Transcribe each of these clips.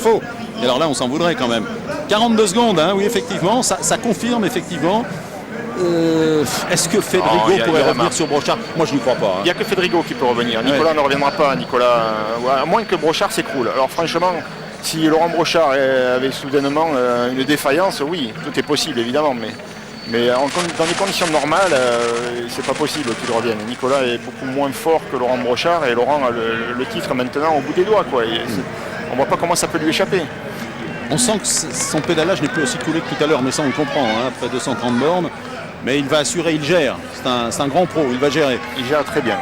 faux. Et alors là, on s'en voudrait quand même. 42 secondes, hein, oui, effectivement, ça confirme, effectivement. Est-ce que Fedrigo pourrait revenir sur Brochard? Moi, je n'y crois pas. Il n'y a que Fedrigo qui peut revenir. Nicolas ne reviendra pas. Nicolas, à moins que Brochard s'écroule. Alors franchement, si Laurent Brochard avait soudainement une défaillance, oui, tout est possible, évidemment. Mais dans des conditions normales, c'est pas possible qu'il revienne. Nicolas est beaucoup moins fort que Laurent Brochard et Laurent a le titre maintenant au bout des doigts, quoi. On voit pas comment ça peut lui échapper. On sent que son pédalage n'est plus aussi coulé que tout à l'heure, mais ça on le comprend, hein, après 230 bornes. Mais il va assurer, il gère. C'est un grand pro, il va gérer. Il gère très bien.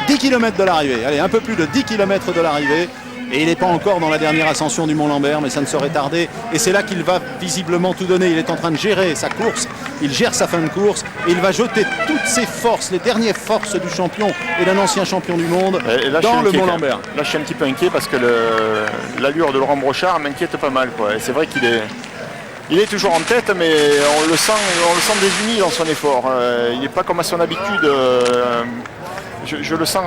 10 km de l'arrivée, allez, un peu plus de 10 km de l'arrivée. Et il n'est pas encore dans la dernière ascension du Mont-Lambert, mais ça ne saurait tarder. Et c'est là qu'il va visiblement tout donner. Il est en train de gérer sa course, il gère sa fin de course. Et il va jeter toutes ses forces, les dernières forces du champion et d'un ancien champion du monde dans le Mont-Lambert. Là, je suis un petit peu inquiet parce que l'allure de Laurent Brochard m'inquiète pas mal, quoi. Et c'est vrai qu'il est... Il est toujours en tête, mais on le sent désuni dans son effort. Il n'est pas comme à son habitude. Je le sens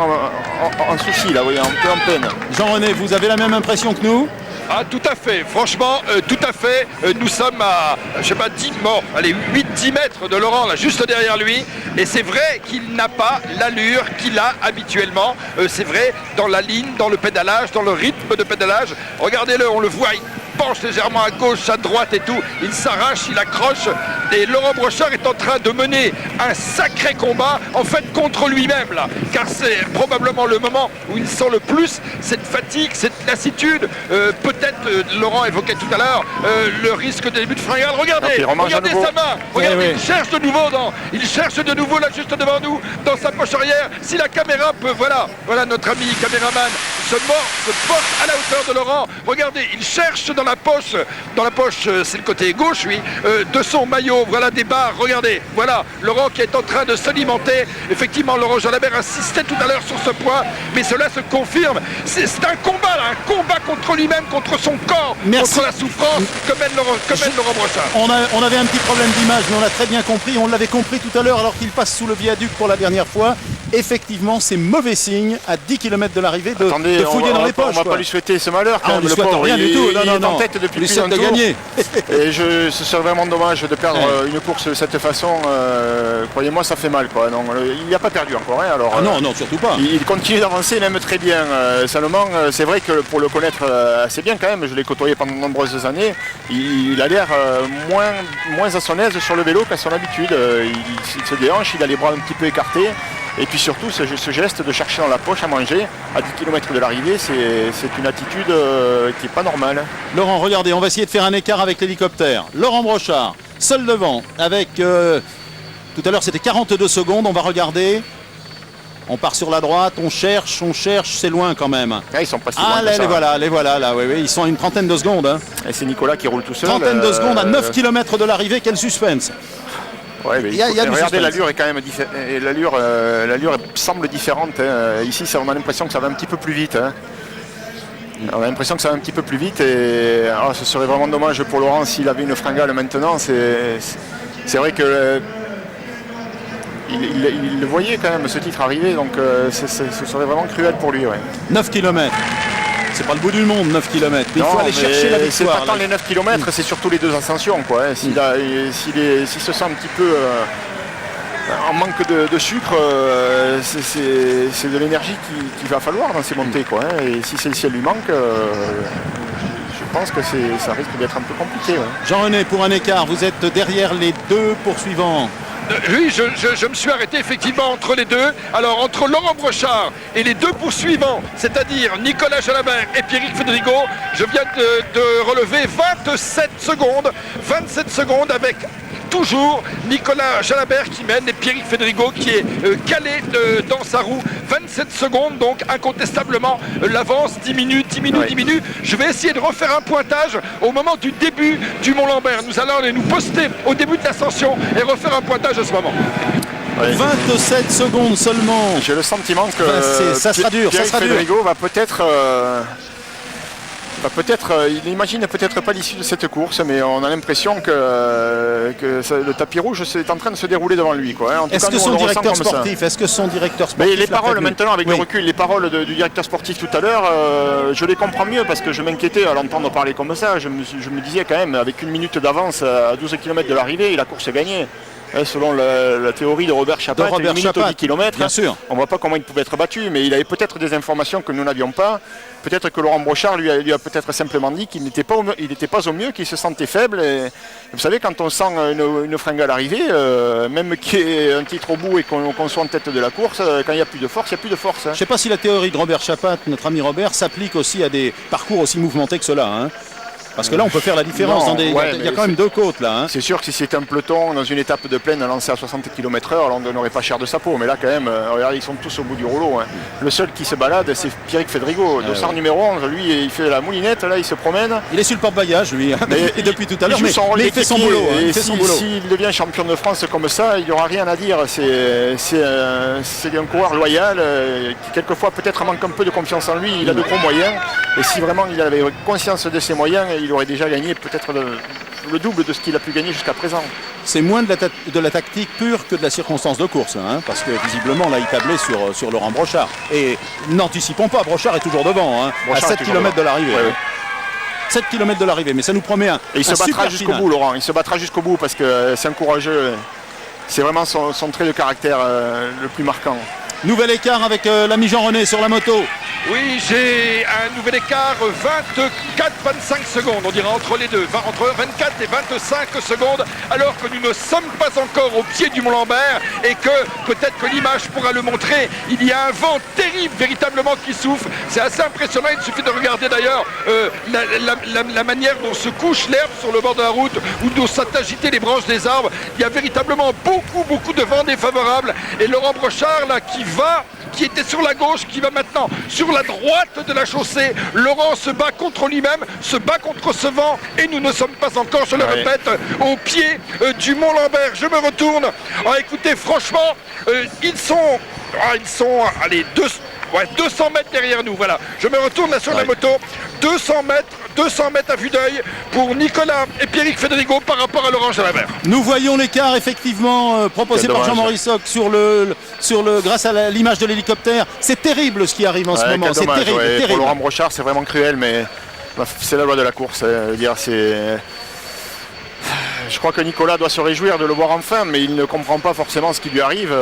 en souci, là, oui, un peu en peine. Jean-René, vous avez la même impression que nous? Ah, tout à fait, franchement, tout à fait. Nous sommes à, je sais pas, 8-10 mètres de Laurent, là, juste derrière lui. Et c'est vrai qu'il n'a pas l'allure qu'il a habituellement. C'est vrai, dans la ligne, dans le pédalage, dans le rythme de pédalage. Regardez-le, on le voit, il penche légèrement à gauche, à droite et tout. Il s'arrache, il accroche. Et Laurent Brochard est en train de mener un sacré combat, en fait, contre lui-même, là. Car c'est probablement le moment où il sent le plus cette fatigue, cette lassitude. Peut-être, Laurent évoquait tout à l'heure, le risque de début de fringale. Regardez, regardez sa main. Regardez, il cherche de nouveau là, juste devant nous, dans sa poche arrière. Si la caméra peut, voilà notre ami caméraman se porte à la hauteur de Laurent. Regardez, il cherche dans la poche, c'est le côté gauche, oui, de son maillot. Voilà des barres, regardez, voilà Laurent qui est en train de s'alimenter. Effectivement, Laurent Jalabert insistait tout à l'heure sur ce point, mais cela se confirme. C'est un combat là, un combat contre lui-même, contre son corps, contre la souffrance que mène Laurent Brochard. On avait un petit problème d'image, mais on l'a très bien compris. On l'avait compris tout à l'heure alors qu'il passe sous le viaduc pour la dernière fois. Effectivement, c'est mauvais signe à 10 km de l'arrivée de fouiller dans les poches. On va pas lui souhaiter ce malheur. On ne lui souhaite rien du tout. Il est en tête depuis plus d'un tour. Gagner. Et ce serait vraiment dommage de perdre une course de cette façon. Croyez-moi, ça fait mal, quoi. Non, il n'y a pas perdu encore. Hein, alors, non, surtout pas. Il continue d'avancer, il aime très bien. Seulement, c'est vrai que pour le connaître assez bien quand même, je l'ai côtoyé pendant de nombreuses années, il a l'air moins à son aise sur le vélo qu'à son habitude. Il se déhanche, il a les bras un petit peu écartés. Et puis surtout, ce geste de chercher dans la poche à manger à 10 km de l'arrivée, c'est une attitude qui n'est pas normale. Laurent, regardez, on va essayer de faire un écart avec l'hélicoptère. Laurent Brochard, seul devant, avec... tout à l'heure, c'était 42 secondes. On va regarder. On part sur la droite, on cherche, c'est loin quand même. Ah, ils sont pas si loin les voilà, là, oui, ils sont à une trentaine de secondes. Hein. Et c'est Nicolas qui roule tout seul. Trentaine de secondes à 9 km de l'arrivée, quel suspense. Ouais, regardez, l'allure est quand même différente. L'allure semble différente. Hein. Ici, on a l'impression que ça va un petit peu plus vite. Hein. On a l'impression que ça va un petit peu plus vite. Et ce serait vraiment dommage pour Laurent s'il avait une fringale maintenant. C'est vrai que il le voyait quand même, ce titre arriver. Donc ce serait vraiment cruel pour lui. Ouais. 9 km. C'est pas le bout du monde, 9 km. Il faut aller chercher la victoire. C'est pas tant les 9 km, c'est surtout les deux ascensions, quoi. Hein. S'il se sent un petit peu en manque de sucre, c'est de l'énergie qu'il va falloir dans ces montées, quoi. Hein. Et si celle-ci lui manque, je pense que ça risque d'être un peu compliqué. Ouais. Jean-René, pour un écart, vous êtes derrière les deux poursuivants. Oui, je me suis arrêté effectivement entre les deux. Alors entre Laurent Brochard et les deux poursuivants, c'est-à-dire Nicolas Jalabert et Pierrick Fedrigo, je viens de relever 27 secondes avec toujours Nicolas Jalabert qui mène et Pierrick Fedrigo qui est calé dans sa roue. 27 secondes, donc incontestablement l'avance diminue. Je vais essayer de refaire un pointage au moment du début du Mont-Lambert. Nous allons aller nous poster au début de l'ascension et refaire un pointage à ce moment. Ouais. 27 secondes seulement. J'ai le sentiment que ça sera dur. Fedrigo va peut-être Il n'imagine peut-être pas l'issue de cette course, mais on a l'impression que le tapis rouge est en train de se dérouler devant lui, quoi. Est-ce que son directeur sportif, mais les paroles maintenant, avec le recul, les paroles du directeur sportif tout à l'heure, je les comprends mieux parce que je m'inquiétais à l'entendre parler comme ça. Je me disais quand même, avec 1 minute d'avance à 12 km de l'arrivée, la course est gagnée. Selon la théorie de Robert Chapat, 1 minute au 10 km, bien sûr. On ne voit pas comment il pouvait être battu, mais il avait peut-être des informations que nous n'avions pas. Peut-être que Laurent Brochard lui a peut-être simplement dit qu'il n'était pas au mieux, qu'il se sentait faible. Et vous savez, quand on sent une fringale arriver, même qu'il y ait un titre au bout et qu'on soit en tête de la course, quand il n'y a plus de force, il n'y a plus de force. Je ne sais pas si la théorie de Robert Chapat, notre ami Robert, s'applique aussi à des parcours aussi mouvementés que cela. Parce que là, on peut faire la différence. Il y a quand même 2 côtes là. C'est sûr que si c'était un peloton dans une étape de plaine lancée à 60 km/h, alors on ne donnerait pas cher de sa peau. Mais là, quand même, regardez, ils sont tous au bout du rouleau. Le seul qui se balade, c'est Pierrick Fédrigo. Dossard numéro 11, lui, il fait la moulinette, là, il se promène. Il est sur le porte-bagages, lui, et depuis tout à l'heure. Mais il fait son boulot. S'il devient champion de France comme ça, il n'y aura rien à dire. C'est un coureur loyal qui, quelquefois, peut-être manque un peu de confiance en lui. Il a de gros moyens. Et si vraiment il avait conscience de ses moyens, il aurait déjà gagné peut-être le double de ce qu'il a pu gagner jusqu'à présent. C'est moins de la tactique pure que de la circonstance de course, parce que visiblement là il tablait sur Laurent Brochard. Et n'anticipons pas, Brochard est toujours devant, à 7 km de l'arrivée. Ouais. 7 km de l'arrivée, mais ça nous promet il se battra jusqu'au bout, Laurent. Il se battra jusqu'au bout parce que c'est un courageux. C'est vraiment son trait de caractère le plus marquant. Nouvel écart avec l'ami Jean-René sur la moto. Oui, j'ai un nouvel écart, 24-25 secondes, on dirait entre les deux, entre 24 et 25 secondes, alors que nous ne sommes pas encore au pied du Mont Lambert et que peut-être que l'image pourra le montrer. Il y a un vent terrible véritablement qui souffle, c'est assez impressionnant, il suffit de regarder d'ailleurs la manière dont se couche l'herbe sur le bord de la route ou dont sont agitées les branches des arbres. Il y a véritablement beaucoup de vent défavorable et Laurent Brochard là qui était sur la gauche, qui va maintenant sur la droite de la chaussée. Laurent se bat contre lui-même, se bat contre ce vent et nous ne sommes pas encore, je le répète, au pied du Mont Lambert. Je me retourne. Écoutez, franchement, ils sont allez, 200 mètres derrière nous, voilà. Je me retourne là sur la moto, 200 mètres à vue d'œil pour Nicolas et Pierrick Fédrigo par rapport à Laurent Jalabert. Nous voyons l'écart effectivement proposé par Jean Morissoc grâce à l'image de l'hélicoptère. C'est terrible ce qui arrive en ce moment, c'est terrible. Pour Laurent Brochard, c'est vraiment cruel, mais c'est la loi de la course. Je crois que Nicolas doit se réjouir de le voir enfin, mais il ne comprend pas forcément ce qui lui arrive.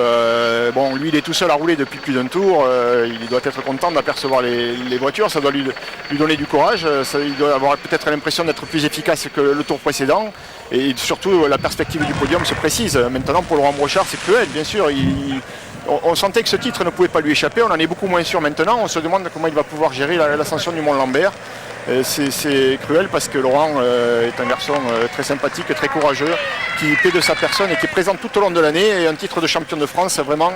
Lui, il est tout seul à rouler depuis plus d'un tour. Il doit être content d'apercevoir les voitures. Ça doit lui donner du courage. Il doit avoir peut-être l'impression d'être plus efficace que le tour précédent. Et surtout, la perspective du podium se précise. Maintenant, pour Laurent Brochard, c'est cruel, bien sûr. On sentait que ce titre ne pouvait pas lui échapper. On en est beaucoup moins sûr maintenant. On se demande comment il va pouvoir gérer l'ascension du Mont Lambert. C'est cruel parce que Laurent est un garçon très sympathique, très courageux, qui paie de sa personne et qui est présent tout au long de l'année. Et un titre de champion de France vraiment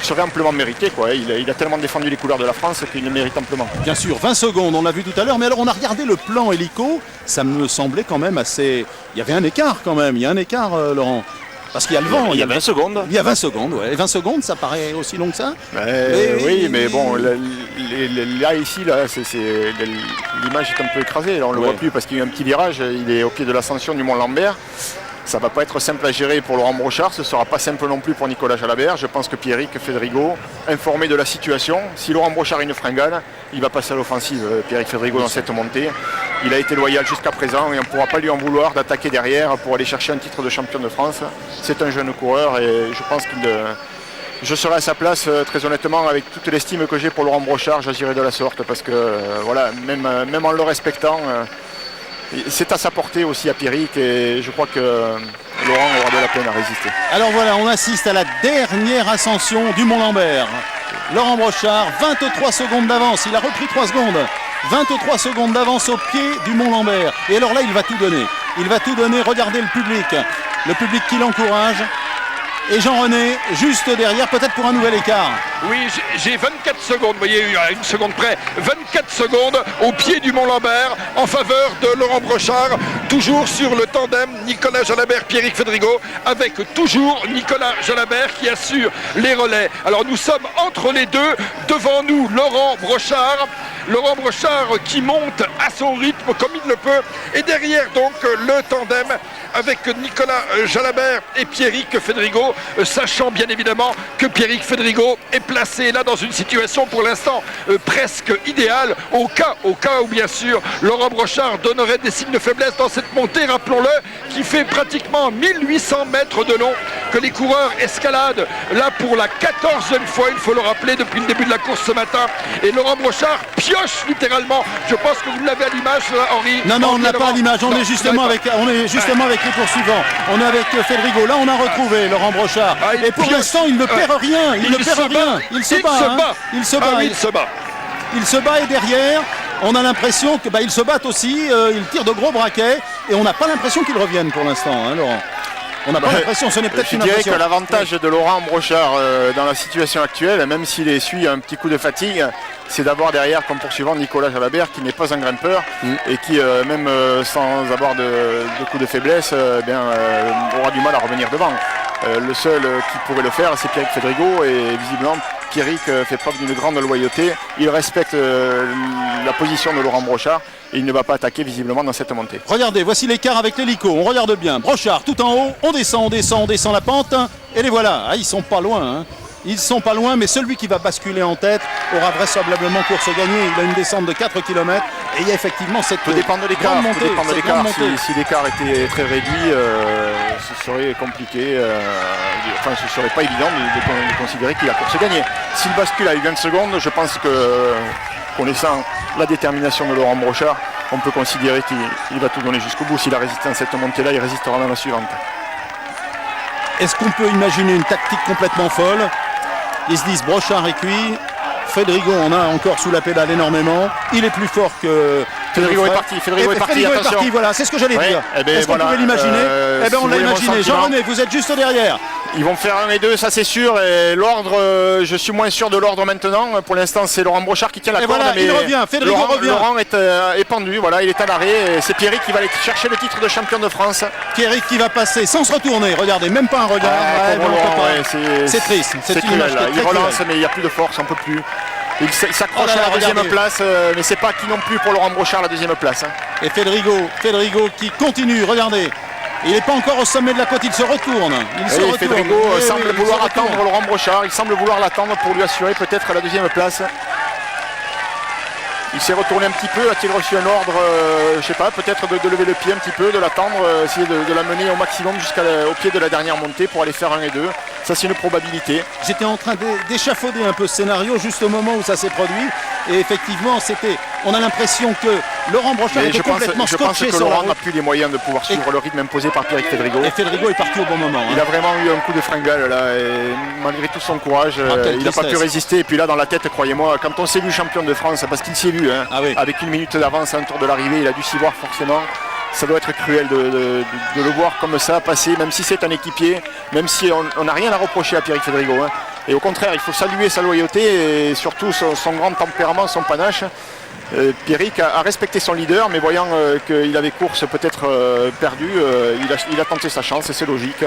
serait amplement mérité, quoi. Il a tellement défendu les couleurs de la France qu'il le mérite amplement. Bien sûr, 20 secondes, on l'a vu tout à l'heure. Mais alors on a regardé le plan hélico, ça me semblait quand même assez... Il y avait un écart quand même, Laurent. Parce qu'il y a le vent. Il y a 20 secondes. Il y a 20 secondes, ouais. Et 20 secondes, ça paraît aussi long que ça. Oui, mais bon, là, ici, l'image est un peu écrasée. Là, on ne le voit plus parce qu'il y a eu un petit virage. Il est au pied de l'ascension du Mont Lambert. Ça ne va pas être simple à gérer pour Laurent Brochard. Ce ne sera pas simple non plus pour Nicolas Jalabert. Je pense que Pierrick Fédrigo, informé de la situation, si Laurent Brochard a une fringale, il va passer à l'offensive. Pierrick Fédrigo dans cette montée. Il a été loyal jusqu'à présent et on ne pourra pas lui en vouloir d'attaquer derrière pour aller chercher un titre de champion de France. C'est un jeune coureur et je pense je serai à sa place, très honnêtement, avec toute l'estime que j'ai pour Laurent Brochard, j'agirai de la sorte parce que même en le respectant, c'est à sa portée aussi à Pierrick et je crois que Laurent aura de la peine à résister. Alors voilà, on assiste à la dernière ascension du Mont Lambert. Laurent Brochard, 23 secondes d'avance, il a repris 3 secondes. 23 secondes d'avance au pied du Mont Lambert. Et alors là, il va tout donner. Il va tout donner, regardez le public qui l'encourage. Et Jean-René, juste derrière, peut-être pour un nouvel écart. Oui, j'ai 24 secondes, vous voyez, à une seconde près, 24 secondes au pied du Mont Lambert en faveur de Laurent Brochard. toujours sur le tandem Nicolas Jalabert, Pierrick Fédrigo, avec toujours Nicolas Jalabert qui assure les relais. Alors nous sommes entre les deux, devant nous Laurent Brochard qui monte à son rythme comme il le peut, et derrière donc le tandem avec Nicolas Jalabert et Pierrick Fédrigo, sachant bien évidemment que Pierrick Fédrigo est placé là dans une situation pour l'instant presque idéale, au cas où bien sûr Laurent Brochard donnerait des signes de faiblesse dans cette montée, rappelons-le, qui fait pratiquement 1800 mètres de long, que les coureurs escaladent là pour la 14e fois, il faut le rappeler, depuis le début de la course ce matin, et Laurent Brochard pioche littéralement. Je pense que vous l'avez à l'image, Henri. Non, on n'a pas à l'image, on est justement avec les poursuivants. On est avec Fédrigo. Là, on a retrouvé Laurent Brochard. Et pour l'instant, il ne perd rien. Il se bat et derrière, on a l'impression qu'il se bat aussi. Il tire de gros braquets et on n'a pas l'impression qu'il revienne pour l'instant, hein, Laurent. On n'a pas l'impression, ce n'est peut-être une impression. Je dirais que l'avantage de Laurent Brochard dans la situation actuelle, même s'il essuie un petit coup de fatigue, c'est d'avoir derrière comme poursuivant Nicolas Jalabert qui n'est pas un grimpeur et qui, même sans avoir de coup de faiblesse, aura du mal à revenir devant. Le seul qui pourrait le faire, c'est Pierrick Fédrigo, et visiblement Pierrick fait preuve d'une grande loyauté. Il respecte la position de Laurent Brochard et il ne va pas attaquer visiblement dans cette montée. Regardez, voici l'écart avec l'hélico. On regarde bien. Brochard tout en haut, on descend la pente et les voilà. Ils sont pas loin. Ils sont pas loin, mais celui qui va basculer en tête aura vraisemblent course gagnée. Il a une descente de 4 km et il y a effectivement cette Tout dépend de l'écart. Si l'écart était très réduit, ce serait compliqué. Ce serait pas évident de considérer qu'il a course gagnée. S'il bascule à 20 secondes, je pense que, connaissant la détermination de Laurent Brochard, on peut considérer qu'il va tout donner jusqu'au bout. S'il a résisté dans cette montée-là, il résistera dans la suivante. Est-ce qu'on peut imaginer une tactique complètement folle? Ils se disent Brochard est cuit, Fédrigo en a encore sous la pédale énormément, il est plus fort que Fédrigo est parti, Fédrigo est parti, voilà, c'est ce que j'allais dire. Est-ce qu'on pouvait l'imaginer? On l'a imaginé. Jean-René, vous êtes juste derrière. Ils vont faire 1 et 2, ça c'est sûr. Et l'ordre, je suis moins sûr de l'ordre maintenant. Pour l'instant, c'est Laurent Brochard qui tient la corde. Voilà, mais il revient, Fédrigo revient. Laurent est pendu, voilà, il est à l'arrêt. C'est Pierrick qui va aller chercher le titre de champion de France. Pierrick qui va passer sans se retourner. Regardez, même pas un regard. C'est triste. C'est une image il relance, mais il n'y a plus de force, on ne peut plus. Il s'accroche à la deuxième place, mais c'est pas acquis non plus pour Laurent Brochard la deuxième place. Et Fédrigo qui continue, regardez. Il n'est pas encore au sommet de la côte, il se retourne. Fédrigo semble vouloir attendre Laurent Brochard, il semble vouloir l'attendre pour lui assurer peut-être la deuxième place. Il s'est retourné un petit peu, a-t-il reçu un ordre, je sais pas, peut-être de lever le pied un petit peu, de l'attendre, essayer de la mener au maximum jusqu'au pied de la dernière montée pour aller faire 1 et 2. Ça c'est une probabilité. J'étais en train d'échafauder un peu ce scénario juste au moment où ça s'est produit. Et effectivement, on a l'impression que Laurent Brochard était complètement scotché. Je pense que Laurent n'a plus les moyens de pouvoir suivre le rythme imposé par Pierrick Fédrigo. Et Fédrigo est parti au bon moment. Il a vraiment eu un coup de fringale là, et malgré tout son courage, il n'a pas pu résister. Et puis là, dans la tête, croyez-moi, quand on s'est vu champion de France, parce qu'il s'est vu, avec 1 minute d'avance à un tour de l'arrivée, il a dû s'y voir forcément. Ça doit être cruel de le voir comme ça passer, même si c'est un équipier, même si on n'a rien à reprocher à Pierrick Fédrigo. Et au contraire, il faut saluer sa loyauté et surtout son grand tempérament, son panache. Pierrick a respecté son leader, mais voyant qu'il avait course peut-être perdue, il a tenté sa chance et c'est logique.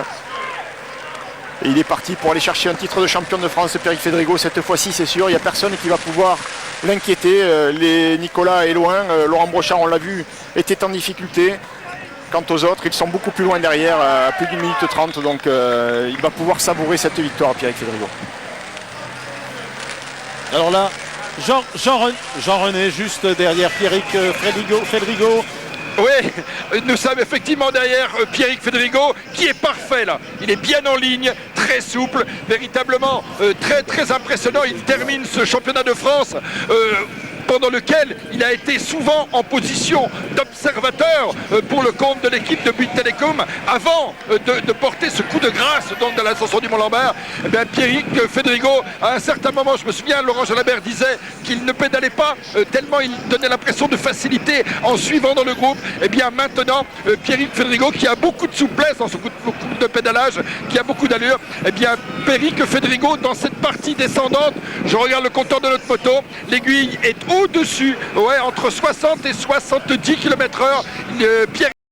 Et il est parti pour aller chercher un titre de champion de France, Pierrick Fédrigo. Cette fois-ci, c'est sûr, il n'y a personne qui va pouvoir l'inquiéter. Nicolas est loin, Laurent Brochard, on l'a vu, était en difficulté. Quant aux autres, ils sont beaucoup plus loin derrière, à plus d'1 minute 30, donc il va pouvoir savourer cette victoire, Pierrick Fédrigo. Alors là, Jean-René, juste derrière Pierrick Fédrigo. Oui, nous sommes effectivement derrière Pierrick Fédrigo qui est parfait là. Il est bien en ligne, très souple, véritablement très impressionnant. Il termine ce championnat de France pendant lequel il a été souvent en position d'observateur pour le compte de l'équipe de Bouygues Télécom avant de porter ce coup de grâce donc de l'ascension du Mont-Lambert. Pierrick Fédrigo, à un certain moment, je me souviens, Laurent Jalabert disait qu'il ne pédalait pas tellement il donnait l'impression de facilité en suivant dans le groupe. Et bien maintenant, Pierrick Fédrigo qui a beaucoup de souplesse dans ce coup de pédalage, qui a beaucoup d'allure, et bien Pierrick Fédrigo dans cette partie descendante, je regarde le compteur de notre moto, l'aiguille est au-dessus, entre 60 et 70 km/h. Pierrick